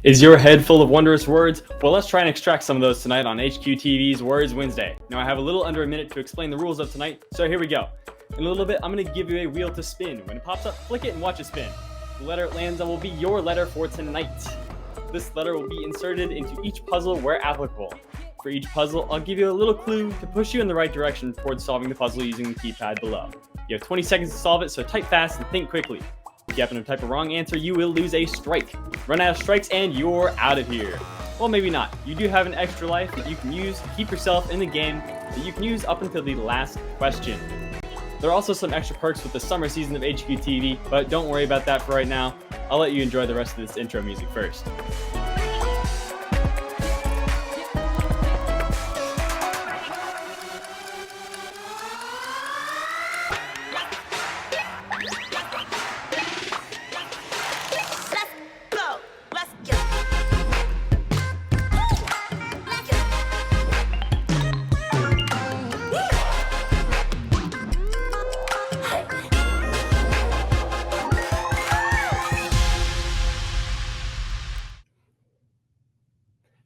Is your head full of wondrous words? Well, let's try and extract some of those tonight on HQTV's Words Wednesday. Now, I have a little under a minute to explain the rules of tonight, so here we go. In a little bit, I'm going to give you a wheel to spin. When it pops up, flick it and watch it spin. The letter it lands on will be your letter for tonight. This letter will be inserted into each puzzle where applicable. For each puzzle, I'll give you a little clue to push you in the right direction towards solving the puzzle using the keypad below. You have 20 seconds to solve it, so type fast and think quickly. If you happen to type a wrong answer, you will lose a strike. Run out of strikes and you're out of here. Well, maybe not. You do have an extra life that you can use to keep yourself in the game that you can use up until the last question. There are also some extra perks with the summer season of HQTV, but don't worry about that for right now. I'll let you enjoy the rest of this intro music first.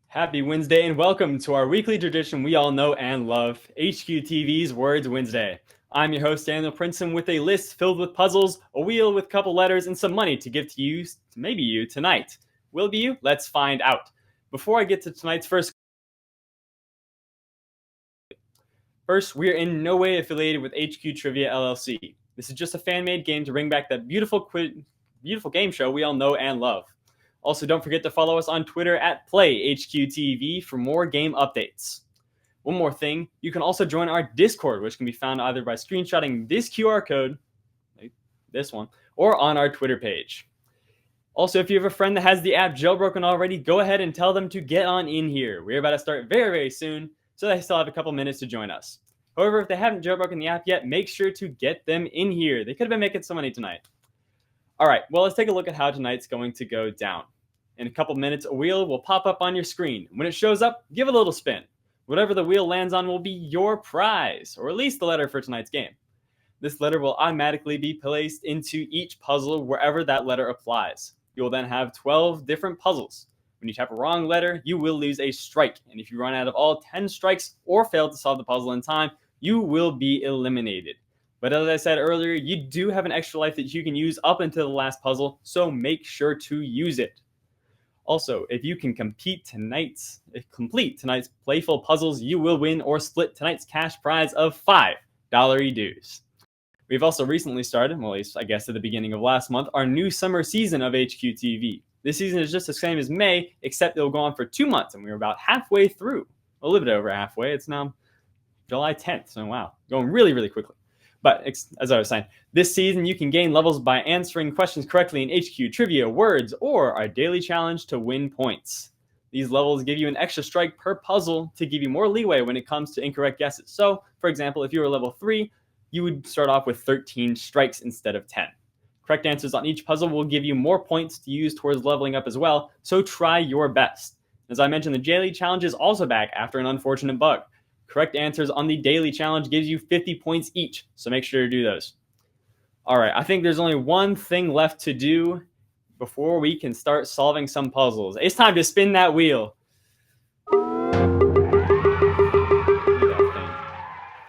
Happy Wednesday and welcome to our weekly tradition we all know and love, HQTV's Words Wednesday. I'm your host, Daniel Princeton, with a list filled with puzzles, a wheel with a couple letters, and some money to give to you, maybe you, tonight. Will it be you? Let's find out. Before I get to tonight's first, we're in no way affiliated with HQ Trivia LLC. This is just a fan-made game to bring back that beautiful game show we all know and love. Also, don't forget to follow us on Twitter at PlayHQTV for more game updates. One more thing, you can also join our Discord, which can be found either by screenshotting this QR code, like this one, or on our Twitter page. Also, if you have a friend that has the app jailbroken already, go ahead and tell them to get on in here. We're about to start very, very soon, so they still have a couple minutes to join us. However, if they haven't jailbroken the app yet, make sure to get them in here. They could have been making some money tonight. All right, well, let's take a look at how tonight's going to go down. In a couple minutes, a wheel will pop up on your screen. When it shows up, give it a little spin. Whatever the wheel lands on will be your prize, or at least the letter for tonight's game. This letter will automatically be placed into each puzzle wherever that letter applies. You will then have 12 different puzzles. When you tap a wrong letter, you will lose a strike. And if you run out of all 10 strikes or fail to solve the puzzle in time, you will be eliminated. But as I said earlier, you do have an extra life that you can use up until the last puzzle, so make sure to use it. Also, if you can complete tonight's playful puzzles, you will win or split tonight's cash prize of $5 dues. We've also recently started, well, at least I guess at the beginning of last month, our new summer season of HQTV. This season is just the same as May, except it'll go on for 2 months, and we're about halfway through. A little bit over halfway. It's now July 10th, so wow, going really, really quickly. But as I was saying, this season you can gain levels by answering questions correctly in HQ Trivia, Words, or our daily challenge to win points. These levels give you an extra strike per puzzle to give you more leeway when it comes to incorrect guesses. So, for example, if you were level 3, you would start off with 13 strikes instead of 10. Correct answers on each puzzle will give you more points to use towards leveling up as well, so try your best. As I mentioned, the daily challenge is also back after an unfortunate bug. Correct answers on the daily challenge gives you 50 points each, so make sure to do those. All right, I think there's only one thing left to do before we can start solving some puzzles. It's time to spin that wheel.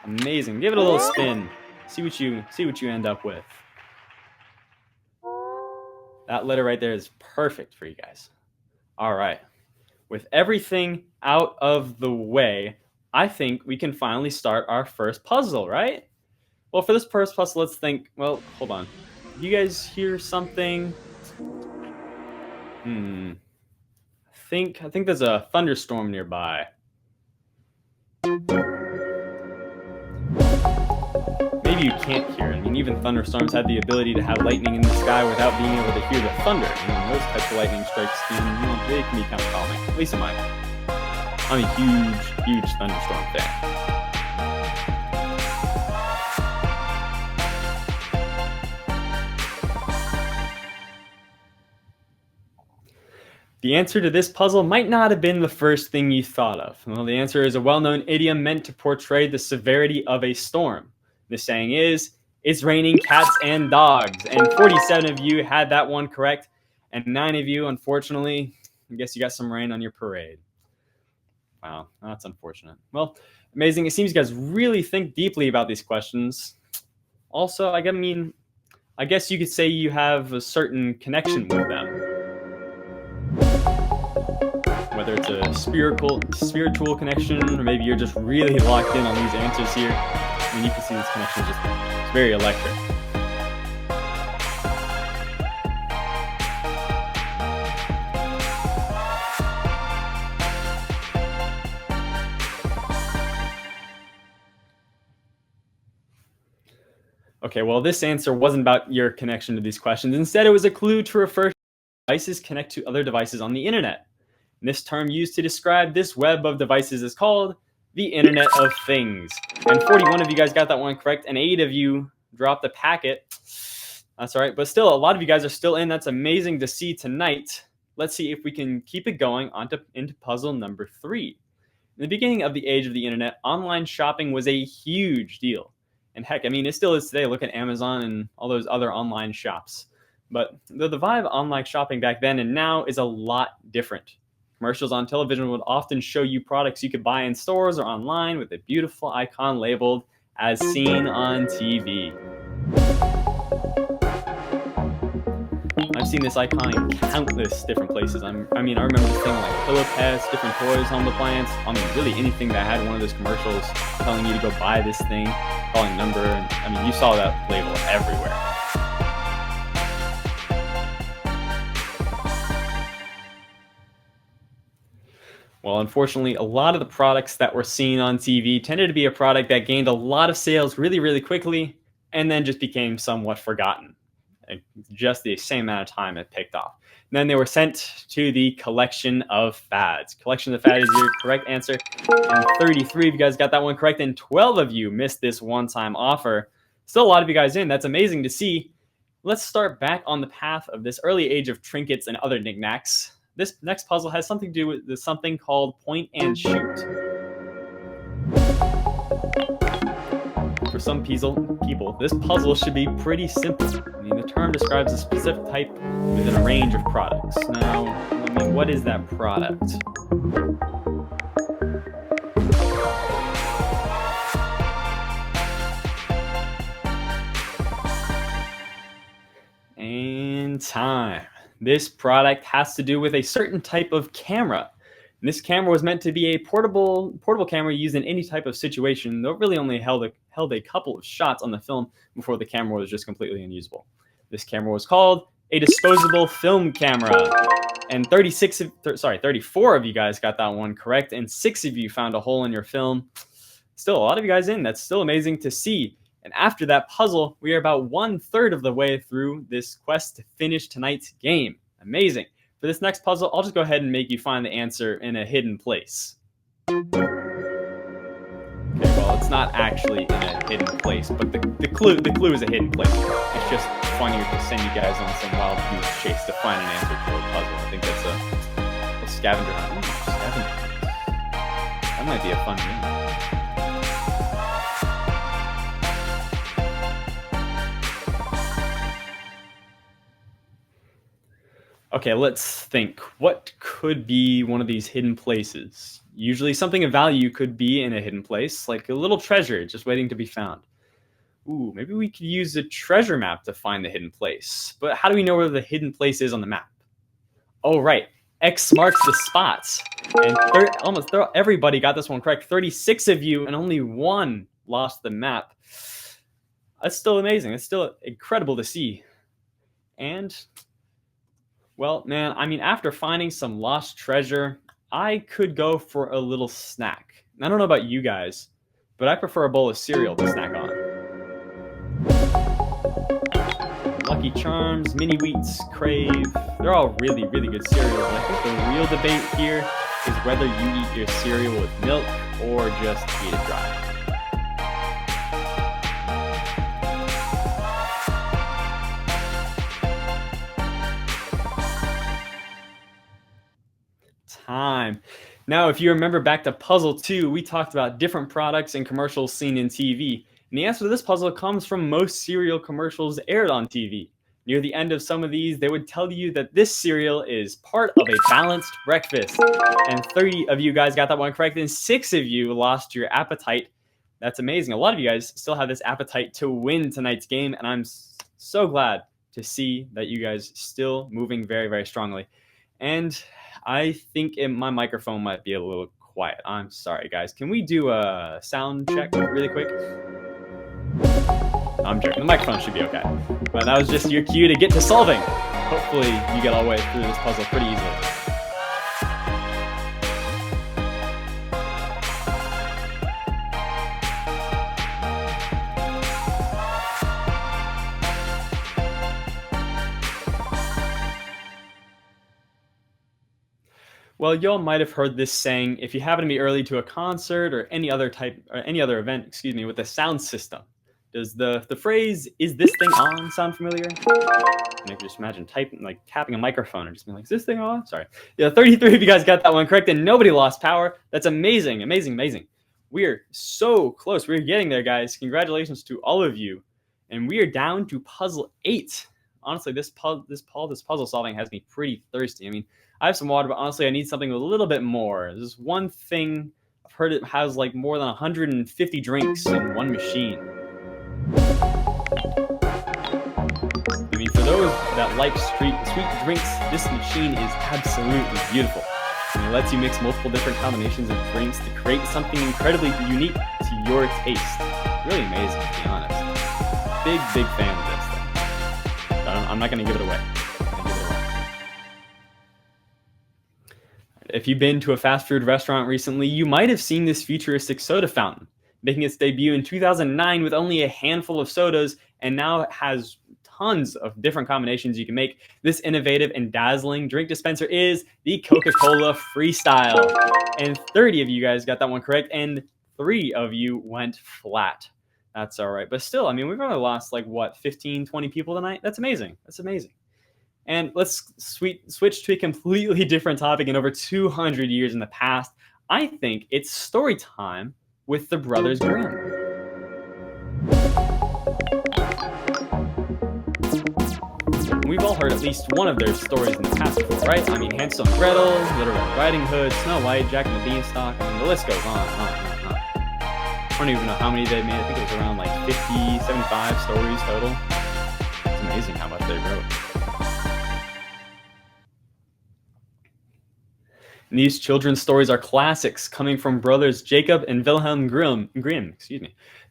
Amazing. Give it a little spin. See what you end up with. That letter right there is perfect for you guys. All right. With everything out of the way, I think we can finally start our first puzzle, right? Well, for this first puzzle, let's think, well, hold on. You guys hear something? I think there's a thunderstorm nearby. Maybe you can't hear it. I mean, even thunderstorms have the ability to have lightning in the sky without being able to hear the thunder. I mean, those types of lightning strikes, they can be kind of calming, at least in my opinion. I'm a huge thunderstorm fan. The answer to this puzzle might not have been the first thing you thought of. Well, the answer is a well-known idiom meant to portray the severity of a storm. The saying is, it's raining cats and dogs. And 47 of you had that one correct. And 9 of you, unfortunately, I guess you got some rain on your parade. Wow, that's unfortunate. Well, amazing. It seems you guys really think deeply about these questions. Also, I guess you could say you have a certain connection with them. Whether it's a spiritual connection, or maybe you're just really locked in on these answers here. I mean, you can see this connection is just very electric. Okay, well, this answer wasn't about your connection to these questions. Instead, it was a clue to refer to devices connect to other devices on the internet. And this term used to describe this web of devices is called the Internet of Things. And 41 of you guys got that one correct, and 8 of you dropped a packet. That's all right, but still, a lot of you guys are still in. That's amazing to see tonight. Let's see if we can keep it going into puzzle number 3. In the beginning of the age of the internet, online shopping was a huge deal. And heck, I mean, it still is today. Look at Amazon and all those other online shops. But the vibe of online shopping back then and now is a lot different. Commercials on television would often show you products you could buy in stores or online with a beautiful icon labeled as seen on TV. I've seen this icon in countless different places. I remember this thing like pillow pets, different toys, home appliance. I mean, really anything that had one of those commercials telling you to go buy this thing, calling number. I mean, you saw that label everywhere. Well, unfortunately, a lot of the products that were seen on TV tended to be a product that gained a lot of sales really, really quickly and then just became somewhat forgotten. Just the same amount of time it picked off. And then they were sent to the collection of fads. Collection of fads is your correct answer. And 33 of you guys got that one correct, and 12 of you missed this one-time offer. Still a lot of you guys in. That's amazing to see. Let's start back on the path of this early age of trinkets and other knickknacks. This next puzzle has something to do with something called point and shoot. For some people, this puzzle should be pretty simple. I mean, the term describes a specific type within a range of products. Now, what is that product? And time. This product has to do with a certain type of camera. And this camera was meant to be a portable camera used in any type of situation, though it really only held a couple of shots on the film before the camera was just completely unusable. This camera was called a disposable film camera. And 34 of you guys got that one correct, and 6 of you found a hole in your film. Still, a lot of you guys in. That's still amazing to see. And after that puzzle, we are about 1/3 of the way through this quest to finish tonight's game. Amazing. For this next puzzle, I'll just go ahead and make you find the answer in a hidden place. Okay, well, it's not actually in a hidden place, but the clue is a hidden place. It's just funnier to send you guys on some wild goose chase to find an answer to a puzzle. I think that's a scavenger hunt. Ooh, scavenger hunt. That might be a fun game. Okay, let's think. What could be one of these hidden places? Usually something of value could be in a hidden place, like a little treasure just waiting to be found. Ooh, maybe we could use a treasure map to find the hidden place. But how do we know where the hidden place is on the map? Oh, right. X marks the spots. And everybody got this one correct. 36 of you, and only 1 lost the map. That's still amazing. It's still incredible to see. And well, man, I mean, after finding some lost treasure, I could go for a little snack. I don't know about you guys, but I prefer a bowl of cereal to snack on. Lucky Charms, Mini Wheats, Crave, they're all really, really good cereals. And I think the real debate here is whether you eat your cereal with milk or just eat it dry. Time. Now, if you remember back to puzzle 2, we talked about different products and commercials seen in TV. And the answer to this puzzle comes from most cereal commercials aired on TV. Near the end of some of these, they would tell you that this cereal is part of a balanced breakfast. And 30 of you guys got that one correct, and 6 of you lost your appetite. That's amazing. A lot of you guys still have this appetite to win tonight's game, and I'm so glad to see that you guys still moving very, very strongly. And I think my microphone might be a little quiet. I'm sorry, guys. Can we do a sound check really quick? I'm joking. The microphone should be okay. But that was just your cue to get to solving. Hopefully you get all the way through this puzzle pretty easily. Well, y'all might have heard this saying, if you happen to be early to a concert or any other event, with a sound system. Does the phrase, "is this thing on," sound familiar? And I can just imagine tapping a microphone and just being like, "Is this thing on?" Sorry. Yeah, 33 of you guys got that one correct, and nobody lost power. That's amazing, amazing, amazing. We're so close. We're getting there, guys. Congratulations to all of you. And we are down to puzzle 8. Honestly, this puzzle solving has me pretty thirsty. I mean, I have some water, but honestly, I need something with a little bit more. There's one thing I've heard it has like more than 150 drinks in one machine. I mean, for those that like sweet drinks, this machine is absolutely beautiful. I mean, it lets you mix multiple different combinations of drinks to create something incredibly unique to your taste. Really amazing, to be honest. Big fan of this thing. But I'm not going to give it away. If you've been to a fast food restaurant recently, you might have seen this futuristic soda fountain, making its debut in 2009 with only a handful of sodas, and now it has tons of different combinations you can make. This innovative and dazzling drink dispenser is the Coca-Cola Freestyle. And 30 of you guys got that one correct, and 3 of you went flat. That's all right. But still, I mean, we've only lost 15, 20 people tonight? That's amazing. That's amazing. And let's switch to a completely different topic. In over 200 years in the past, I think it's story time with the Brothers Grimm. We've all heard at least one of their stories in the past before, right? I mean, Hansel and Gretel, Little Red Riding Hood, Snow White, Jack and the Beanstalk. I mean, the list goes on and on and on. I don't even know how many they made. I think it was around 50, 75 stories total. It's amazing how much they wrote. And these children's stories are classics coming from brothers Jacob and Wilhelm Grimm.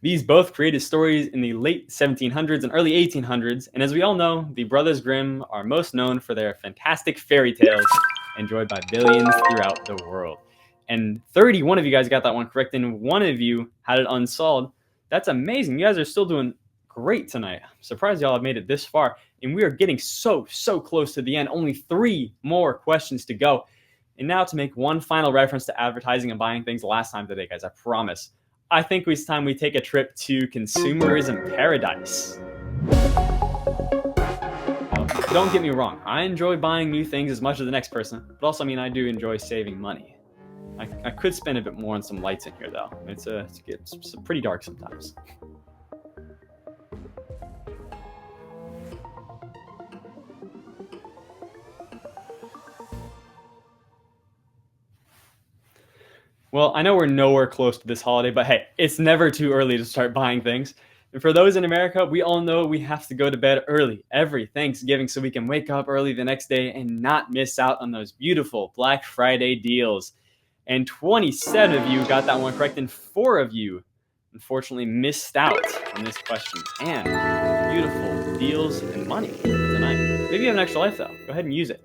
These both created stories in the late 1700s and early 1800s. And as we all know, the Brothers Grimm are most known for their fantastic fairy tales enjoyed by billions throughout the world. And 31 of you guys got that one correct, and 1 of you had it unsolved. That's amazing. You guys are still doing great tonight. I'm surprised y'all have made it this far. And we are getting so close to the end. Only 3 more questions to go. And now to make one final reference to advertising and buying things last time today, guys, I promise. I think it's time we take a trip to consumerism paradise. Now, don't get me wrong. I enjoy buying new things as much as the next person, but also, I do enjoy saving money. I could spend a bit more on some lights in here, though. It's pretty dark sometimes. Well, I know we're nowhere close to this holiday, but hey, it's never too early to start buying things. And for those in America, we all know we have to go to bed early every Thanksgiving so we can wake up early the next day and not miss out on those beautiful Black Friday deals. And 27 of you got that one correct, and 4 of you unfortunately missed out on this question. And beautiful deals and money tonight. Maybe you have an extra life, though. Go ahead and use it.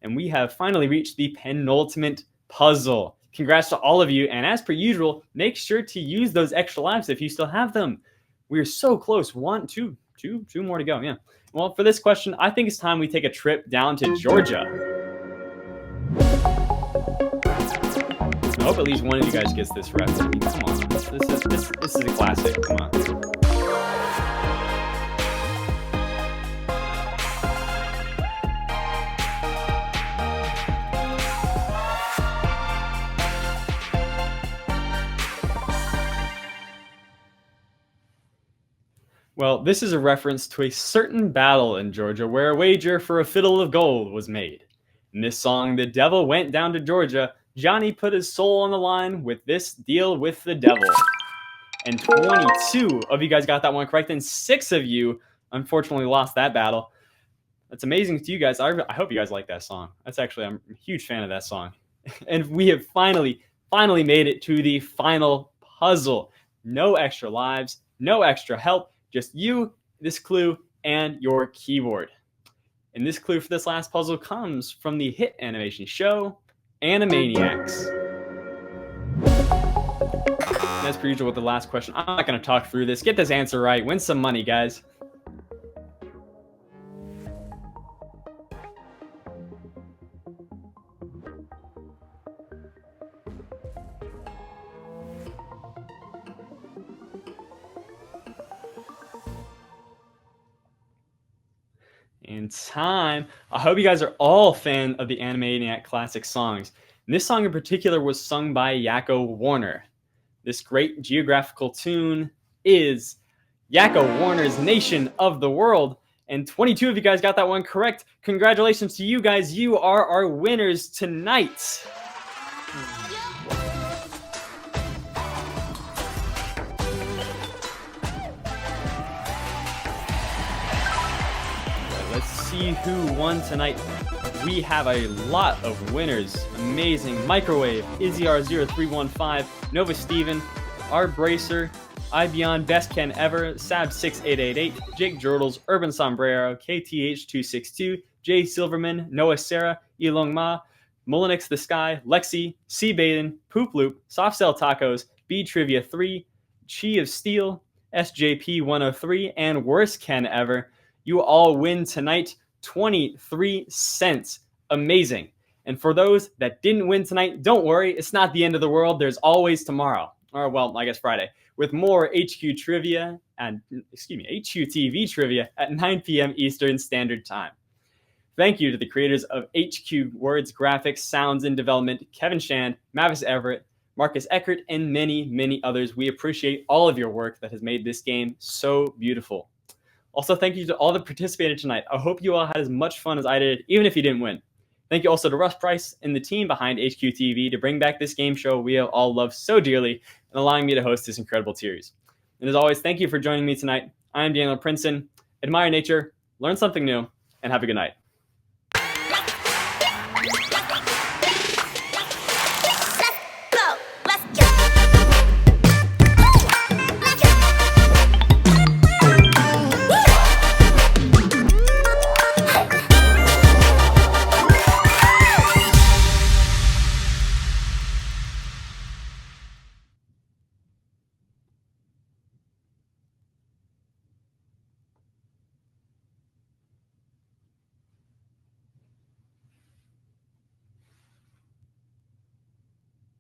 And we have finally reached the penultimate puzzle. Congrats to all of you, and as per usual, make sure to use those extra lives if you still have them. We're so close. 2 more to go. Yeah. Well, for this question, I think it's time we take a trip down to Georgia. I hope at least one of you guys gets this reference. Come on, this is a classic. Come on. Well, this is a reference to a certain battle in Georgia where a wager for a fiddle of gold was made. In this song, The Devil Went Down to Georgia, Johnny put his soul on the line with this deal with the devil. And 22 of you guys got that one correct, and 6 of you unfortunately lost that battle. That's amazing to you guys. I hope you guys like that song. I'm a huge fan of that song. And we have finally made it to the final puzzle. No extra lives, no extra help, just you, this clue, and your keyboard. And this clue for this last puzzle comes from the hit animation show, Animaniacs. And as per usual with the last question, I'm not going to talk through this. Get this answer right. Win some money, guys. In time. I hope you guys are all a fan of the Animaniac classic songs. And this song in particular was sung by Yakko Warner. This great geographical tune is Yakko Warner's Nation of the World. And 22 of you guys got that one correct. Congratulations to you guys. You are our winners tonight. Let's see who won tonight. We have a lot of winners. Amazing. Microwave, IzzyR0315, Nova Steven, R Bracer, Ibeyond, Best Ken Ever, Sab6888, Jake Jordals, Urban Sombrero, KTH262, Jay Silverman, Noah Sarah, Elong Ma, Mullinix the Sky, Lexi, C Baden, Poop Loop, Soft Cell Tacos, B Trivia 3, Chi of Steel, SJP103, and Worst Ken Ever. You all win tonight 23 cents. Amazing. And for those that didn't win tonight, don't worry. It's not the end of the world. There's always tomorrow. Or, well, I guess Friday. With more HQTV trivia at 9 p.m. Eastern Standard Time. Thank you to the creators of HQ Words, Graphics, Sounds, and Development, Kevin Shand, Mavis Everett, Marcus Eckert, and many, many others. We appreciate all of your work that has made this game so beautiful. Also, thank you to all that participated tonight. I hope you all had as much fun as I did, even if you didn't win. Thank you also to Russ Price and the team behind HQTV to bring back this game show we have all loved so dearly and allowing me to host this incredible series. And as always, thank you for joining me tonight. I am Daniel Princeton. Admire nature, learn something new, and have a good night.